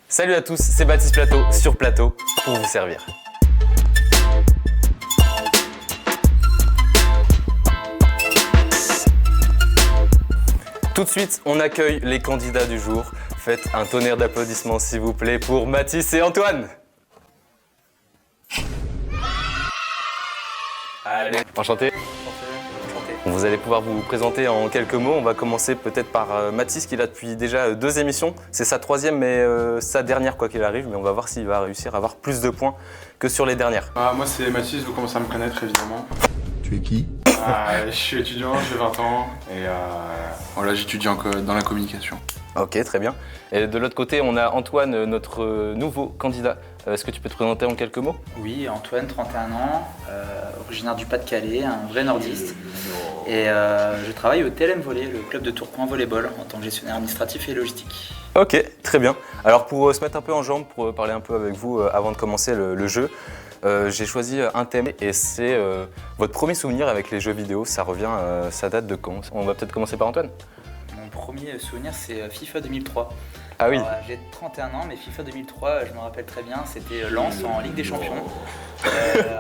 Salut à tous, c'est Baptiste Plateau sur Plateau pour vous servir. Tout de suite, on accueille les candidats du jour. Faites un tonnerre d'applaudissements s'il vous plaît pour Mathis et Antoine. Allez, enchanté. Vous allez pouvoir vous présenter en quelques mots. On va commencer peut-être par Mathis qui est là depuis déjà 2 émissions. C'est sa 3e mais sa dernière quoi qu'il arrive. Mais on va voir s'il va réussir à avoir plus de points que sur les dernières. Moi c'est Mathis, vous commencez à me connaître évidemment. Tu es qui? Je suis étudiant, j'ai 20 ans et voilà, j'étudie dans la communication. Ok, très bien. Et de l'autre côté, on a Antoine, notre nouveau candidat. Est-ce que tu peux te présenter en quelques mots? Oui, Antoine, 31 ans, originaire du Pas-de-Calais, un vrai nordiste. Et je travaille au TLM Volley, le club de Tourcoing Volleyball, en tant que gestionnaire administratif et logistique. Ok, très bien. Alors pour se mettre un peu en jambe, pour parler un peu avec vous avant de commencer le jeu, j'ai choisi un thème et c'est votre premier souvenir avec les jeux vidéo. Ça revient, ça date de quand? On va peut-être commencer par Antoine. Mon premier souvenir, c'est FIFA 2003. Ah oui. Alors, j'ai 31 ans, mais FIFA 2003, je me rappelle très bien, c'était Lens en Ligue des Champions,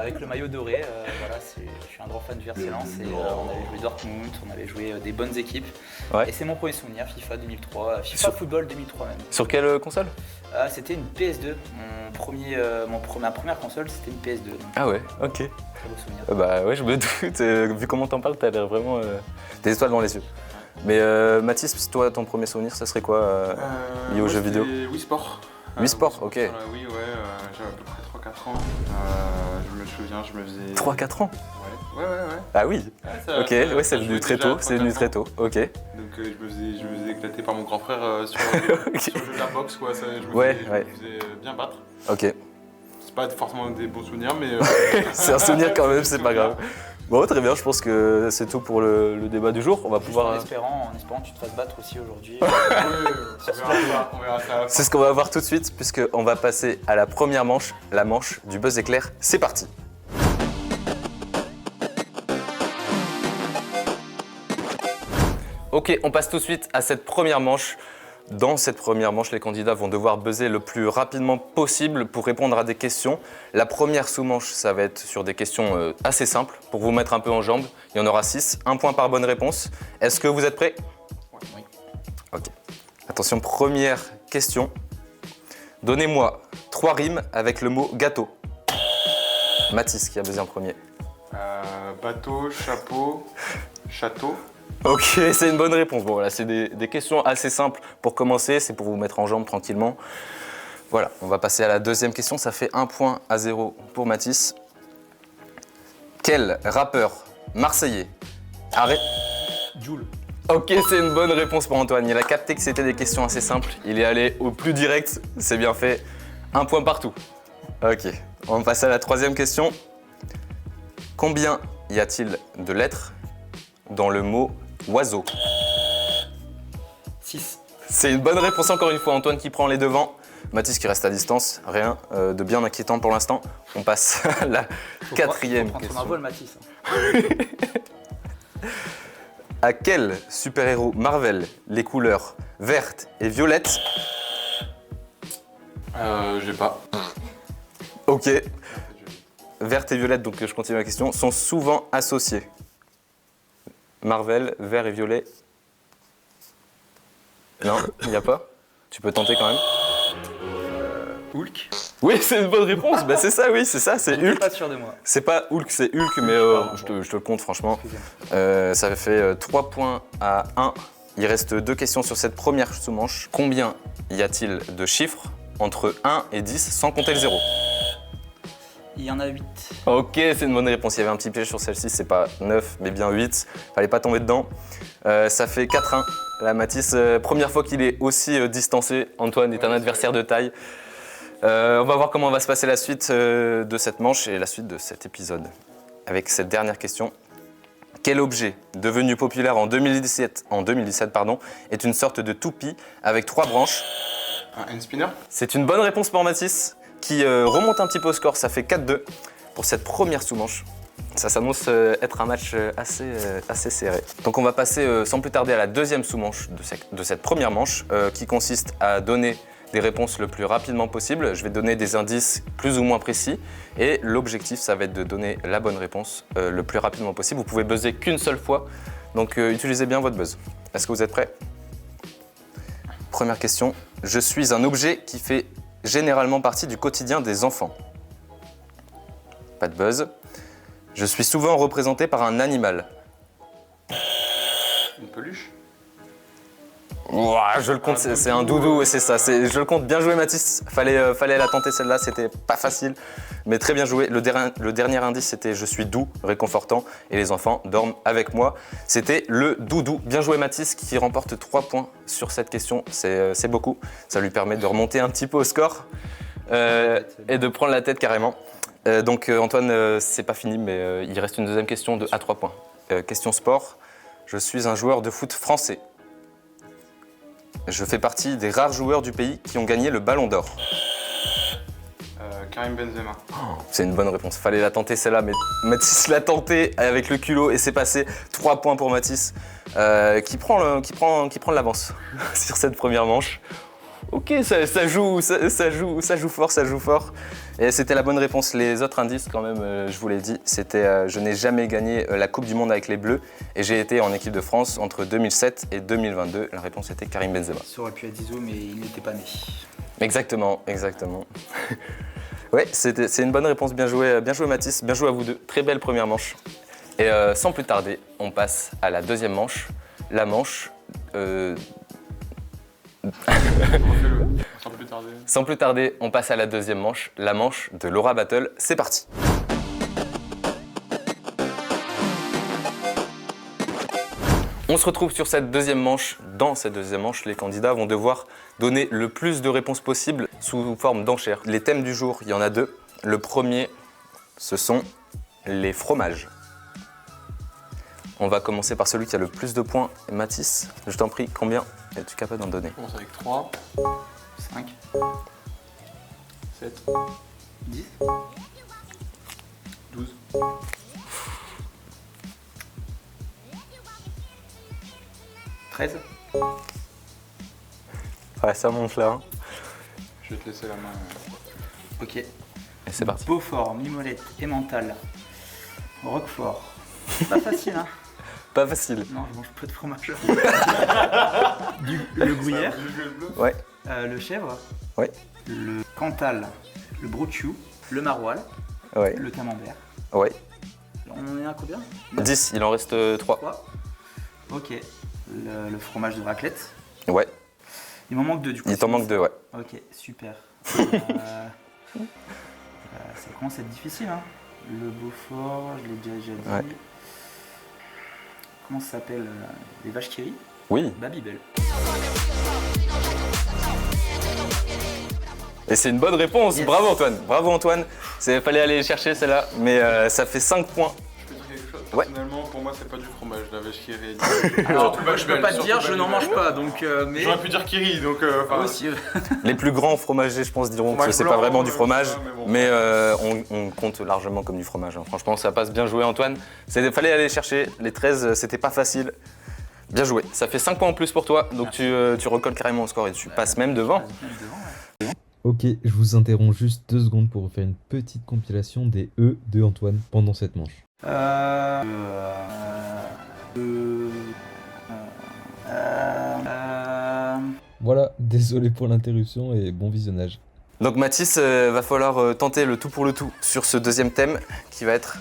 avec le maillot doré. Voilà, je suis un grand fan du RC Lens et on avait joué Dortmund, on avait joué des bonnes équipes. Ouais. Et c'est mon premier souvenir, FIFA 2003, FIFA Football 2003 même. Sur quelle console? C'était une PS2, ma première console c'était une PS2. Donc, Ah ouais, ok. très beau souvenir. Bah ouais, je me doute. Vu comment t'en parles, t'as l'air vraiment des étoiles dans les yeux. Mais Mathis, toi, ton premier souvenir, ça serait quoi lié aux jeux vidéo? Wii Sport. Wii Sport, ok. Oui, j'avais à peu près 3-4 ans. Je me souviens, je me faisais... 3-4 ans? Ouais. Ah oui. Ok, ouais, c'est venu très tôt, ok. Donc je me faisais éclater par mon grand frère sur le jeu de la boxe, quoi. Je me faisais bien battre. Ok. C'est pas forcément des bons souvenirs, mais... C'est un souvenir quand même, c'est pas grave. Bon, très bien, je pense que c'est tout pour le débat du jour. On va pouvoir... En espérant que tu te fasses battre aussi aujourd'hui. on verra ça. C'est ce qu'on va voir tout de suite, puisqu'on va passer à la première manche, la manche du buzz éclair. C'est parti. Ok, on passe tout de suite à cette première manche. Dans cette première manche, les candidats vont devoir buzzer le plus rapidement possible pour répondre à des questions. La première sous-manche, ça va être sur des questions assez simples pour vous mettre un peu en jambe. Il y en aura 6, 1 point par bonne réponse. Est-ce que vous êtes prêts? Oui. Ok. Attention, première question. Donnez-moi 3 rimes avec le mot gâteau. Mathis qui a buzzé en premier. Bateau, chapeau, château. Ok, c'est une bonne réponse. Bon, voilà, c'est des questions assez simples pour commencer. C'est pour vous mettre en jambe tranquillement. Voilà, on va passer à la deuxième question. Ça fait 1 point à 0 pour Mathis. Quel rappeur marseillais arrête... Jul. Ok, c'est une bonne réponse pour Antoine. Il a capté que c'était des questions assez simples. Il est allé au plus direct. C'est bien fait. 1 point partout. Ok, on va passer à la troisième question. Combien y a-t-il de lettres dans le mot oiseau? 6. C'est une bonne réponse encore une fois. Antoine qui prend les devants. Mathis qui reste à distance. Rien de bien inquiétant pour l'instant. On passe à la quatrième question. question. Un vol, Mathis. À quel super-héros Marvel les couleurs vertes et violettes? J'ai pas. Ok. Verte et violette, donc je continue la question, sont souvent associés. Marvel, vert et violet. Non, il n'y a pas. Tu peux tenter quand même. Hulk. Oui, c'est une bonne réponse. Bah, c'est ça, oui, c'est ça, c'est Je suis Hulk. pas sûr de moi. C'est pas Hulk, c'est Hulk, mais je te le compte franchement. Ça fait 3 points à 1. Il reste 2 questions sur cette première sous-manche. Combien y a-t-il de chiffres entre 1 et 10 sans compter le 0? Il y en a 8. Ok, c'est une bonne réponse. Il y avait un petit piège sur celle-ci, c'est pas 9, mais bien 8. Fallait pas tomber dedans. Ça fait 4-1. Là, Mathis, première fois qu'il est aussi distancé. Antoine est un adversaire de taille. On va voir comment va se passer la suite de cette manche et la suite de cet épisode. Avec cette dernière question. Quel objet, devenu populaire en 2017 est une sorte de toupie avec 3 branches? Un hand spinner. C'est une bonne réponse pour Mathis, qui remonte un petit peu au score. Ça fait 4-2 pour cette première sous-manche. Ça s'annonce être un match assez serré. Donc on va passer sans plus tarder à la deuxième sous-manche de cette première manche, qui consiste à donner des réponses le plus rapidement possible. Je vais donner des indices plus ou moins précis et l'objectif, ça va être de donner la bonne réponse le plus rapidement possible. Vous pouvez buzzer qu'une seule fois, donc utilisez bien votre buzz. Est-ce que vous êtes prêts? Première question. Je suis un objet qui fait généralement partie du quotidien des enfants. Pas de buzz. Je suis souvent représenté par un animal. Une peluche? Ouah, je le compte, c'est un doudou, c'est ça. Je le compte. Bien joué, Mathis. Fallait la tenter celle-là, c'était pas facile, mais très bien joué. Le dernier indice, c'était je suis doux, réconfortant, et les enfants dorment avec moi. C'était le doudou. Bien joué, Mathis, qui remporte 3 points sur cette question. C'est beaucoup. Ça lui permet de remonter un petit peu au score et de prendre la tête carrément. Donc Antoine, c'est pas fini, mais il reste une deuxième question à 3 points. Question sport. Je suis un joueur de foot français. Je fais partie des rares joueurs du pays qui ont gagné le Ballon d'Or. Karim Benzema. C'est une bonne réponse. Fallait la tenter celle-là, mais Mathis l'a tenté avec le culot et c'est passé. 3 points pour Mathis, qui prend de l'avance sur cette première manche. Ok, ça joue fort, ça joue fort. Et c'était la bonne réponse. Les autres indices, quand même, je vous l'ai dit, c'était je n'ai jamais gagné la Coupe du Monde avec les Bleus et j'ai été en équipe de France entre 2007 et 2022. La réponse était Karim Benzema. Ça aurait pu être Zizou, mais il n'était pas né. Exactement. Ouais, c'est une bonne réponse. Bien joué Mathis. Bien joué à vous deux. Très belle première manche. Et sans plus tarder, on passe à la deuxième manche. La manche. Sans plus tarder, on passe à la deuxième manche, la manche de Laura Battle. C'est parti. On se retrouve sur cette deuxième manche. Dans cette deuxième manche, les candidats vont devoir donner le plus de réponses possibles sous forme d'enchères. Les thèmes du jour, il y en a 2. Le premier, ce sont les fromages. On va commencer par celui qui a le plus de points. Mathis, je t'en prie, combien es-tu capable d'en donner? On commence avec 3, 5, 7, 10, 12. 13. Ouais, ça monte là. Hein. Je vais te laisser la main. Ok. Et c'est parti. Beaufort, Mimolette, Emmental, Roquefort. Pas facile, hein? Pas facile. Non, je mange peu de fromage. Le gruyère, Ouais. le chèvre, Ouais. le cantal, le brochou, le maroilles, Ouais. le camembert. Ouais. On en est à combien? 10, il en reste 3. 3. Ok. Le fromage de raclette. Ouais. Il m'en manque 2 du coup. Il t'en manque 2, ouais. Ok, super. Ça commence à être difficile, hein. Le Beaufort, je l'ai déjà dit. Ouais. Comment ça s'appelle les vaches qui rient? Oui. Babybel. Et c'est une bonne réponse. Yes. Bravo Antoine. Bravo Antoine. Fallait aller chercher celle-là, mais ça fait 5 points. Je peux dire quelque chose? Ouais. Personnellement, pour moi, c'est pas du fromage, la vache qui rit. Alors, je peux pas te dire, je n'en mange pas, donc. Mais... J'aurais pu dire qui rit, donc. Aussi. Les plus grands fromagers, je pense, diront que Fromage c'est pas blanc, vraiment du fromage, ça, mais bon. mais on compte largement comme du fromage. Hein. Franchement, ça passe. Bien joué Antoine. Fallait aller chercher. Les 13, c'était pas facile. Bien joué. Ça fait 5 points en plus pour toi, donc tu recolles carrément au score et tu passes même devant. Ok, je vous interromps juste 2 secondes pour vous faire une petite compilation des E de Antoine pendant cette manche. Voilà, désolé pour l'interruption et bon visionnage. Donc Mathis, va falloir tenter le tout pour le tout sur ce deuxième thème qui va être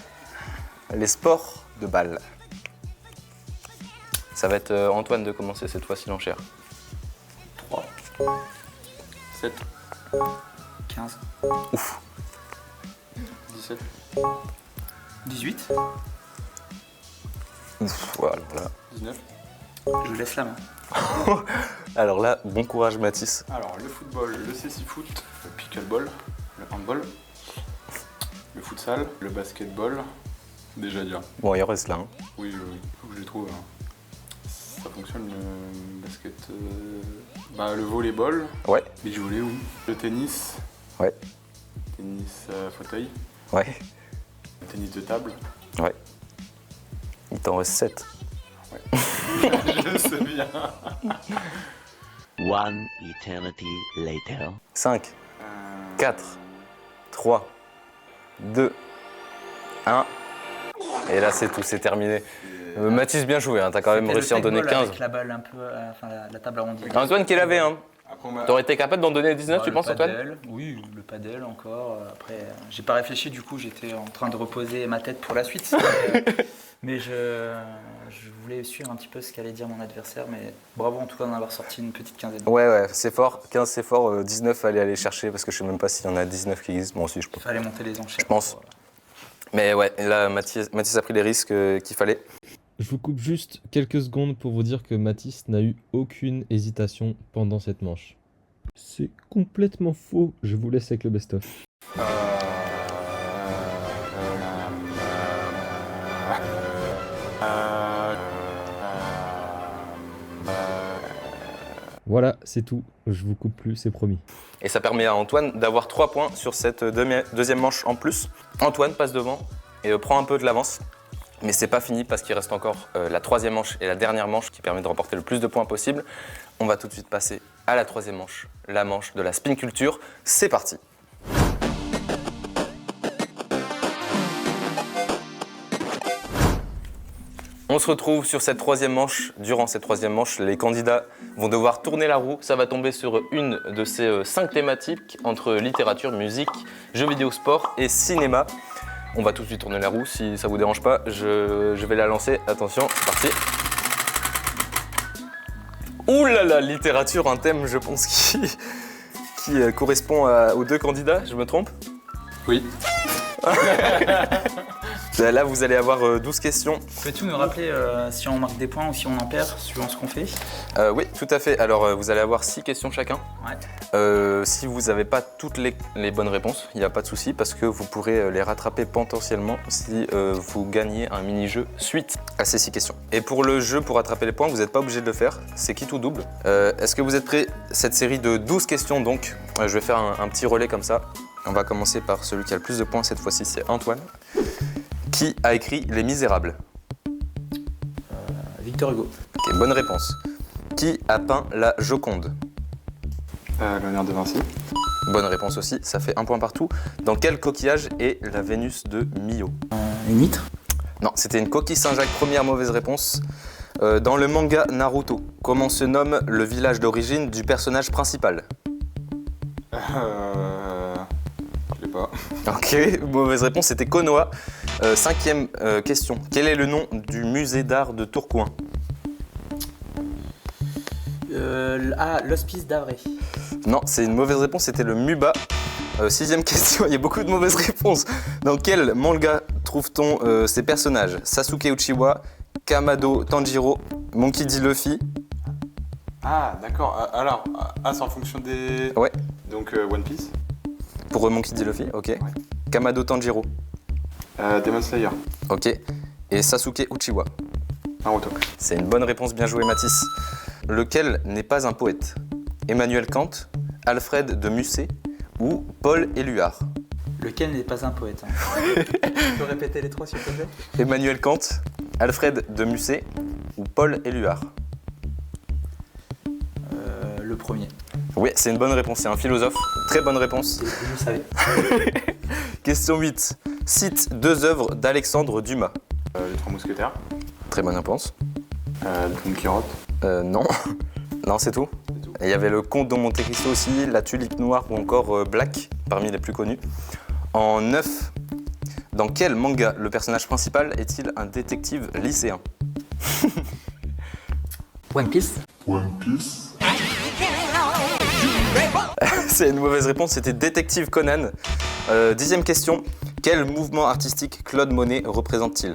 les sports de balle. Ça va être Antoine de commencer cette fois-ci l'enchère. 3, 7, 15, Ouf. 17, 18. Ouf, voilà, là. 19. Je laisse la main. Alors là, bon courage Mathis. Alors, le football, le cécifoot, le pickleball, le handball, le futsal, le basketball. Déjà dire. Bon, il en reste là. Hein. Oui, faut que je les trouve. Hein. Ça fonctionne le basket. Le volleyball. Ouais. Beach volley, oui. Le tennis. Ouais. Tennis fauteuil. Ouais. Le tennis de table. Ouais. Il t'en reste 7. Je sais bien. One eternity later. 5, 4, 3, 2, 1. Et là, c'est tout, c'est terminé. Mathis, bien joué, hein, t'as quand même réussi à en donner 15. Avec la balle un peu, enfin la table arrondie. Antoine, quel avait hein? Après, on m'a- T'aurais été capable d'en donner 19, tu Le penses, Antoine? padel, oui, le padel encore. Après, j'ai pas réfléchi, du coup, j'étais en train de reposer ma tête pour la suite. Mais je voulais suivre un petit peu ce qu'allait dire mon adversaire. Mais bravo en tout cas d'en avoir sorti une petite quinzaine. Ouais, c'est fort. 15, c'est fort. 19, fallait aller chercher parce que je sais même pas s'il y en a 19 qui existent. Moi aussi, je Il fallait monter les enchères. Je pense. Mais ouais, là, Mathis a pris les risques qu'il fallait. Je vous coupe juste quelques secondes pour vous dire que Mathis n'a eu aucune hésitation pendant cette manche. C'est complètement faux. Je vous laisse avec le best-of. Voilà, c'est tout. Je vous coupe plus, c'est promis. Et ça permet à Antoine d'avoir 3 points sur cette deuxième manche en plus. Antoine passe devant et prend un peu de l'avance. Mais c'est pas fini parce qu'il reste encore la troisième manche et la dernière manche qui permet de remporter le plus de points possible. On va tout de suite passer à la troisième manche, la manche de la spin culture. C'est parti. On se retrouve sur cette troisième manche. Durant cette troisième manche, les candidats vont devoir tourner la roue. Ça va tomber sur une de ces 5 thématiques entre littérature, musique, jeux vidéo, sport et cinéma. On va tout de suite tourner la roue, si ça vous dérange pas, je vais la lancer. Attention, c'est parti. Ouh là là, littérature, un thème, je pense, qui correspond aux 2 candidats, je me trompe? Oui. Là, vous allez avoir 12 questions. Peux-tu nous rappeler si on marque des points ou si on en perd, suivant ce qu'on fait? Oui, tout à fait. Alors, vous allez avoir 6 questions chacun. Ouais. Si vous n'avez pas toutes les bonnes réponses, il n'y a pas de souci parce que vous pourrez les rattraper potentiellement si vous gagnez un mini-jeu suite à ces 6 questions. Et pour le jeu, pour rattraper les points, vous n'êtes pas obligé de le faire, c'est quitte ou double. Est-ce que vous êtes prêts? Cette série de 12 questions donc, je vais faire un petit relais comme ça. On va commencer par celui qui a le plus de points, cette fois-ci c'est Antoine. Qui a écrit Les Misérables? Victor Hugo. Ok, bonne réponse. Qui a peint la Joconde? Léonard de Vinci. Bonne réponse aussi, ça fait 1 point partout. Dans quel coquillage est la Vénus de Milo? Une huître. Non, c'était une coquille Saint-Jacques, première mauvaise réponse. Dans le manga Naruto, comment se nomme le village d'origine du personnage principal? Je l'ai pas. Ok, mauvaise réponse, c'était Konoha. 5e question, quel est le nom du musée d'art de Tourcoing? L'hospice d'Avray. Non, c'est une mauvaise réponse, c'était le MUBA. 6e question, il y a beaucoup de mauvaises réponses. Dans quel manga trouve-t-on ces personnages? Sasuke Uchiwa, Kamado Tanjiro, Monkey D. Luffy. Ah, d'accord. Alors, c'est en fonction des... Ouais. Donc, One Piece. Pour Monkey D. Luffy, ok. Kamado Tanjiro, Demon Slayer. ok. Et Sasuke Uchiwa. Naruto. C'est une bonne réponse, bien joué Mathis. Lequel n'est pas un poète? Emmanuel Kant, Alfred de Musset ou Paul Éluard? Lequel n'est pas un poète Tu peux répéter les 3 s'il te plaît? Emmanuel Kant, Alfred de Musset ou Paul Éluard? Le premier. Oui, c'est une bonne réponse, c'est un philosophe. Très bonne réponse. Je le savais. Question 8. Cite 2 œuvres d'Alexandre Dumas. Les 3 mousquetaires. Très bonne réponse. Don Quirotte. Non. Non, c'est tout. C'est tout. Et il y avait le Comte de Monte Cristo aussi, La Tulipe Noire ou encore Black, parmi les plus connus. En 9. Dans quel manga le personnage principal est-il un détective lycéen? One Piece. C'est une mauvaise réponse, c'était Détective Conan. 10e question. Quel mouvement artistique Claude Monet représente-t-il?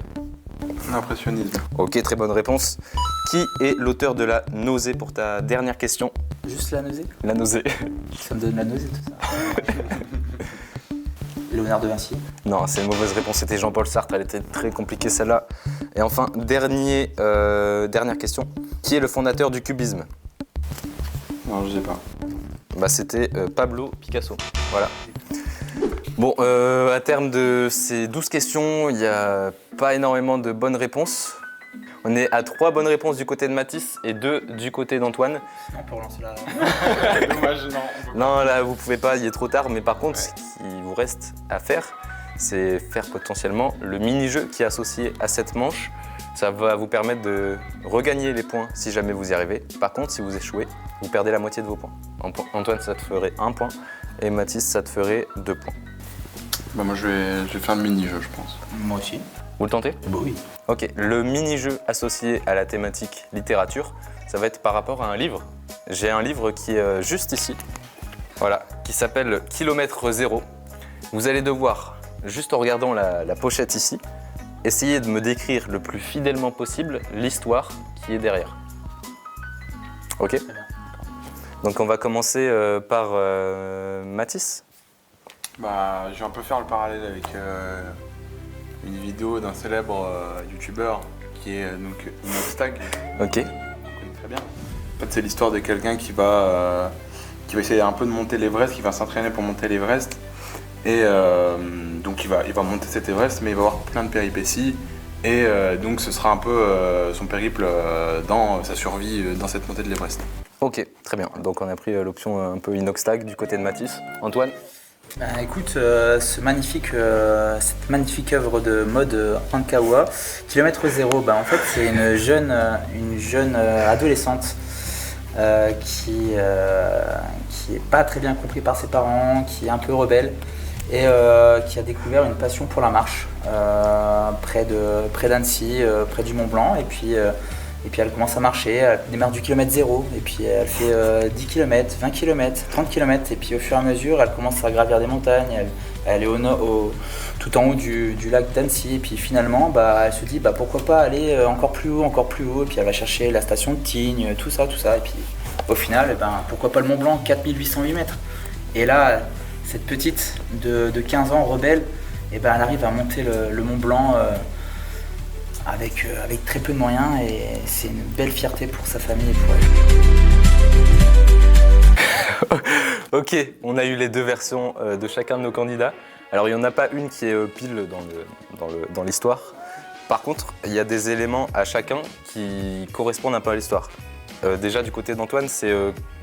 L'impressionnisme. Ok, très bonne réponse. Qui est l'auteur de La Nausée pour ta dernière question? Juste la nausée. La Nausée. Ça me donne la nausée tout ça. Léonard de Vinci. Non, c'est une mauvaise réponse, c'était Jean-Paul Sartre, elle était très compliquée celle-là. Et enfin, dernière question. Qui est le fondateur du cubisme? Non, je sais pas. Bah, c'était Pablo Picasso. Voilà. Bon, à terme de ces 12 questions, il n'y a pas énormément de bonnes réponses. On est à 3 bonnes réponses du côté de Mathis et 2 du côté d'Antoine. Sinon, on peut relancer la. Dommage, non. on peut Non, là, vous pouvez pas, il est trop tard. Mais par contre, ce qui vous reste à faire, c'est faire potentiellement le mini-jeu qui est associé à cette manche. Ça va vous permettre de regagner les points si jamais vous y arrivez. Par contre, si vous échouez, vous perdez la moitié de vos points. Antoine, ça te ferait 1 point. Et Mathis, ça te ferait 2 points. Bah moi je vais faire le mini-jeu je pense. Moi aussi. Vous le tentez? Bah oui. Ok, le mini-jeu associé à la thématique littérature, ça va être par rapport à un livre. J'ai un livre qui est juste ici, voilà, qui s'appelle Kilomètre Zéro. Vous allez devoir, juste en regardant la pochette ici, essayer de me décrire le plus fidèlement possible l'histoire qui est derrière. Ok? Très bien. Donc on va commencer par Mathis. Bah je vais un peu faire le parallèle avec une vidéo d'un célèbre youtubeur qui est donc Inoxtag. Ok. On connaît très bien. En fait c'est l'histoire de quelqu'un qui va essayer un peu de monter l'Everest, qui va s'entraîner pour monter l'Everest. Et donc il va monter cet Everest, mais il va avoir plein de péripéties. Et donc ce sera un peu son périple dans sa survie dans cette montée de l'Everest. Ok, très bien. Donc on a pris l'option un peu Inoxtag du côté de Mathis. Antoine? Bah, écoute, cette magnifique œuvre de mode Ankawa, Kilomètre Zéro, bah, en fait c'est une jeune adolescente qui est pas très bien comprise par ses parents, qui est un peu rebelle et qui a découvert une passion pour la marche près d'Annecy, près du Mont Blanc. Et puis elle commence à marcher, elle démarre du kilomètre zéro, et puis elle fait 10 km, 20 km, 30 km, et puis au fur et à mesure, elle commence à gravir des montagnes, elle est tout en haut du lac d'Annecy, et puis finalement, bah, elle se dit bah, pourquoi pas aller encore plus haut, et puis elle va chercher la station de Tignes, tout ça, et puis au final, eh ben, pourquoi pas le Mont Blanc, 4808 mètres. Et là, cette petite de 15 ans, rebelle, eh ben, elle arrive à monter le Mont Blanc avec très peu de moyens, et c'est une belle fierté pour sa famille et pour elle. Ok, on a eu les deux versions de chacun de nos candidats. Alors il n'y en a pas une qui est pile dans l'histoire. Par contre, il y a des éléments à chacun qui correspondent un peu à l'histoire. Déjà du côté d'Antoine, c'est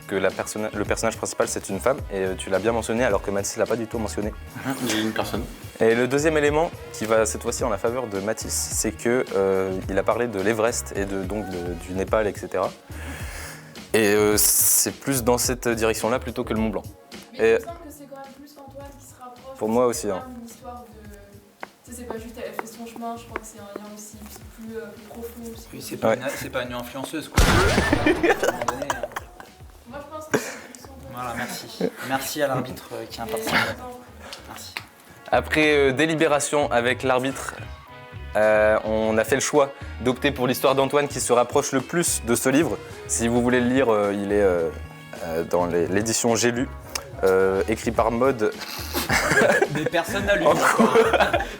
que le personnage principal c'est une femme, et tu l'as bien mentionné alors que Mathis l'a pas du tout mentionné. J'ai une personne. Et le deuxième élément qui va cette fois-ci en la faveur de Mathis, c'est que il a parlé de l'Everest et du Népal, etc. Et c'est plus dans cette direction-là plutôt que le Mont Blanc. Mais Et- il me semble que c'est quand même plus Antoine qui se rapproche. Pour moi aussi, hein. Une histoire de. Tu sais, c'est pas juste elle fait son chemin, je crois que c'est un lien aussi plus profond. Oui, Ouais. c'est pas une influenceuse quoi. À un moment donné, Moi je pense que c'est plus Antoine. voilà, merci. Merci à l'arbitre qui est impartial. Merci. Après délibération avec l'arbitre, on a fait le choix d'opter pour l'histoire d'Antoine qui se rapproche le plus de ce livre. Si vous voulez le lire, il est dans l'édition J'ai lu, écrit par Mode. Mais personne n'a lu.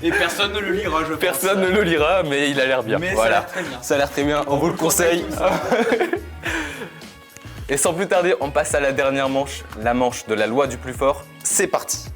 Et personne ne le lira, je pense. Personne ne le lira, mais il a l'air bien. Mais Voilà. ça a l'air très bien. Ça a l'air très bien, on vous le conseille. Et sans plus tarder, on passe à la dernière manche, la manche de la loi du plus fort. C'est parti.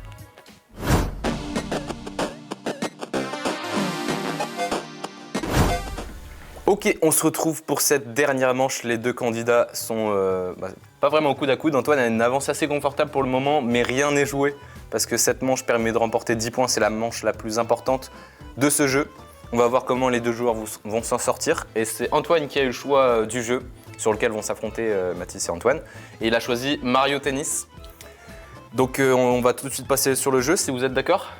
Ok, on se retrouve pour cette dernière manche. Les deux candidats sont pas vraiment au coude à coude. Antoine a une avance assez confortable pour le moment, mais rien n'est joué parce que cette manche permet de remporter 10 points. C'est la manche la plus importante de ce jeu. On va voir comment les deux joueurs vont s'en sortir. Et c'est Antoine qui a eu le choix du jeu sur lequel vont s'affronter Mathis et Antoine. Et il a choisi Mario Tennis. Donc on va tout de suite passer sur le jeu si vous êtes d'accord.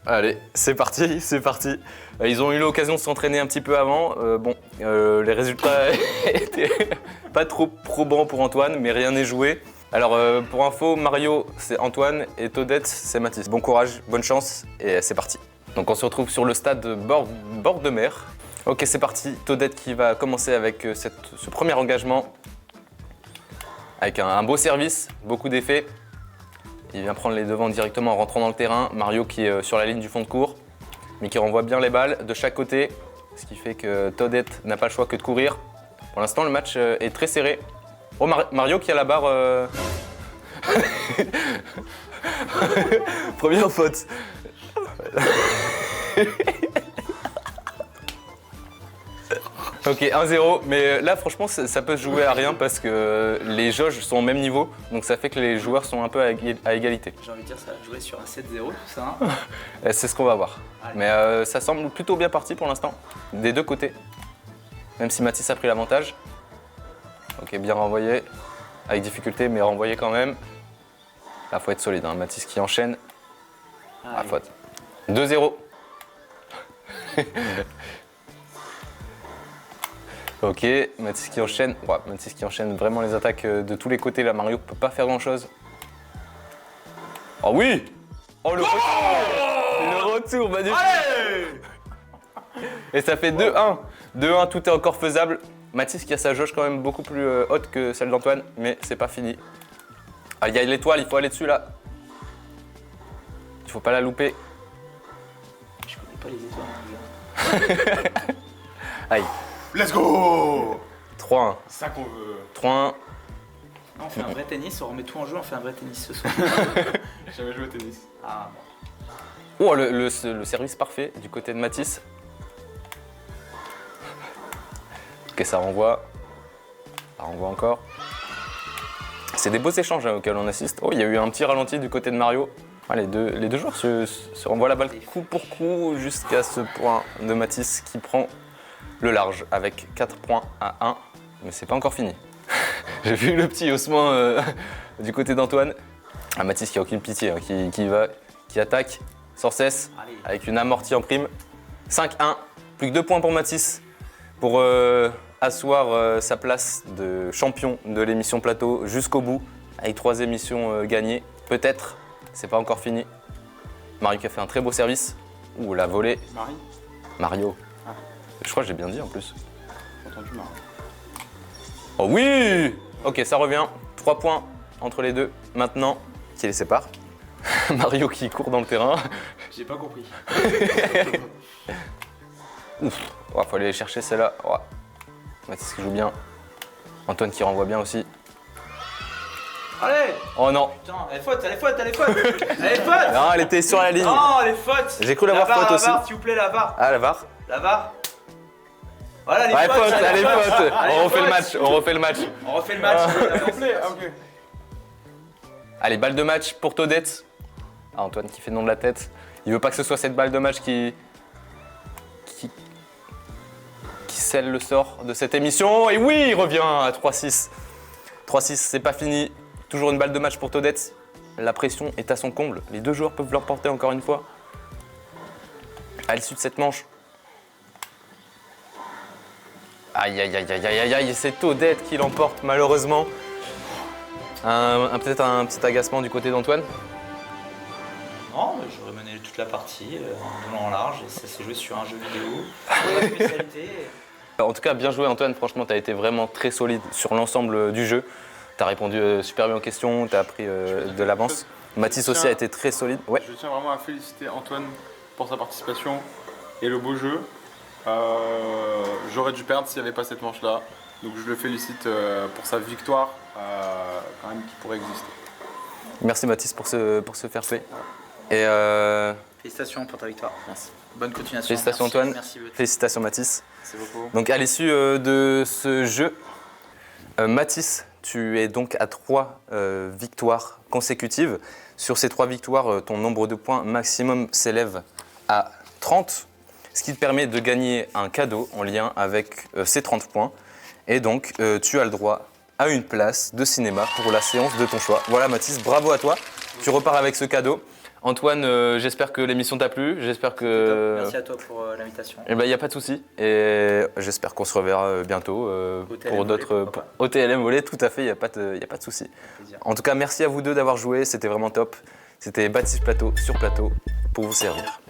Allez, c'est parti, c'est parti. Ils ont eu l'occasion de s'entraîner un petit peu avant. Les résultats étaient pas trop probants pour Antoine, mais rien n'est joué. Alors pour info, Mario c'est Antoine et Todette c'est Mathis. Bon courage, bonne chance et c'est parti. Donc on se retrouve sur le stade bord de mer. Ok, c'est parti. Todette qui va commencer avec ce premier engagement. Avec un beau service, beaucoup d'effets. Il vient prendre les devants directement en rentrant dans le terrain. Mario qui est sur la ligne du fond de court, mais qui renvoie bien les balles de chaque côté. Ce qui fait que Todette n'a pas le choix que de courir. Pour l'instant, le match est très serré. Oh, Mario qui a la barre... Première faute. Ok, 1-0, mais là franchement ça peut se jouer à rien parce que les jauges sont au même niveau, donc ça fait que les joueurs sont un peu à égalité. J'ai envie de dire, ça va jouer sur un 7-0 tout ça. Hein. C'est ce qu'on va voir. Allez. Mais ça semble plutôt bien parti pour l'instant, des deux côtés. Même si Mathis a pris l'avantage. Ok, bien renvoyé, avec difficulté, mais renvoyé quand même. Là, faut être solide, hein. Mathis qui enchaîne. Ah, faute. 2-0. Ok, Mathis qui enchaîne. Ouais, Mathis qui enchaîne vraiment les attaques de tous les côtés. Là, Mario peut pas faire grand chose. Oh oui! Oh le retour! Le retour, magnifique! Et ça fait 2-1. 2-1, tout est encore faisable. Mathis qui a sa jauge quand même beaucoup plus haute que celle d'Antoine, mais c'est pas fini. Ah, il y a l'étoile, il faut aller dessus là. Il faut pas la louper. Je connais pas les étoiles. Aïe. Let's go! 3-1. C'est ça qu'on veut. 3-1. Non, on fait un vrai tennis, on remet tout en jeu, on fait un vrai tennis ce soir. J'ai jamais joué au tennis. Ah, Oh, le service parfait du côté de Mathis. Ok, ça renvoie. Ça renvoie encore. C'est des beaux échanges hein, auxquels on assiste. Oh, il y a eu un petit ralenti du côté de Mario. Ah, les deux joueurs se renvoient la balle coup pour coup jusqu'à ce point de Mathis qui prend le large avec 4 points à 1. Mais c'est pas encore fini. J'ai vu le petit haussement du côté d'Antoine. Ah, Mathis qui a aucune pitié, hein, qui attaque sans cesse allez. avec une amortie en prime. 5-1, plus que 2 points pour Mathis pour asseoir sa place de champion de l'émission Plateau jusqu'au bout avec 3 émissions gagnées. Peut-être, c'est pas encore fini. Mario qui a fait un très beau service. Ouh, la volée. Mario. Ah. Je crois que j'ai bien dit en plus. J'ai entendu Mario. Oh oui! Ok, ça revient. 3 points entre les deux. Maintenant, qui les sépare. Mario qui court dans le terrain. J'ai pas compris. Ouf. Ouais, faut aller chercher celle-là. Ouais. Mathis qui joue bien. Antoine qui renvoie bien aussi. Allez! Oh non! Putain, elle est faute, elle est faute, elle est faute! Elle est faute! Non, elle était sur la ligne. Non, elle est faute! J'ai cru l'avoir La VAR, faute aussi. La VAR, s'il vous plaît, la VAR! Ah, la VAR. La VAR! Voilà, les Ouais, fautes! faute, elle est faute. Allez, On refait le faute. match, on refait le match. On refait le match! Ok. Allez, balle de match pour Todette. Ah, Antoine qui fait non de la tête. Il veut pas que ce soit cette balle de match qui scelle le sort de cette émission. Et oui, il revient à 3-6. 3-6, c'est pas fini. Toujours une balle de match pour Todette. La pression est à son comble. Les deux joueurs peuvent l'emporter encore une fois. À l'issue de cette manche. Aïe, aïe, aïe, aïe, aïe, aïe, c'est Todette qui l'emporte malheureusement. Peut-être un petit agacement du côté d'Antoine. Non, mais j'aurais mené toute la partie en long en large et ça s'est joué sur un jeu vidéo. La spécialité. En tout cas, bien joué Antoine, franchement, tu as été vraiment très solide sur l'ensemble du jeu. Tu as répondu super bien aux questions, tu as pris de l'avance. Mathis aussi a été très solide. Ouais. Je tiens vraiment à féliciter Antoine pour sa participation et le beau jeu. J'aurais dû perdre s'il n'y avait pas cette manche-là. Donc je le félicite pour sa victoire quand même qui pourrait exister. Merci Mathis pour ce fair play. Et Félicitations pour ta victoire. merci. Bonne continuation. Félicitations Merci, Antoine. Merci beaucoup. Félicitations Mathis. Merci beaucoup. Donc à l'issue de ce jeu, Mathis, tu es donc à 3 victoires consécutives. Sur ces 3 victoires, ton nombre de points maximum s'élève à 30, ce qui te permet de gagner un cadeau en lien avec ces 30 points. Et donc, tu as le droit à une place de cinéma pour la séance de ton choix. Voilà Mathis, bravo à toi. Tu repars avec ce cadeau. Antoine, j'espère que l'émission t'a plu. J'espère que... Merci à toi pour l'invitation. Eh ben, il n'y a pas de souci. Et j'espère qu'on se reverra bientôt pour d'autres. Au TLM Volley, tout à fait, il n'y a pas de souci. Plaisir. En tout cas, merci à vous deux d'avoir joué. C'était vraiment top. C'était Baptiste Plateau sur Plateau pour vous servir.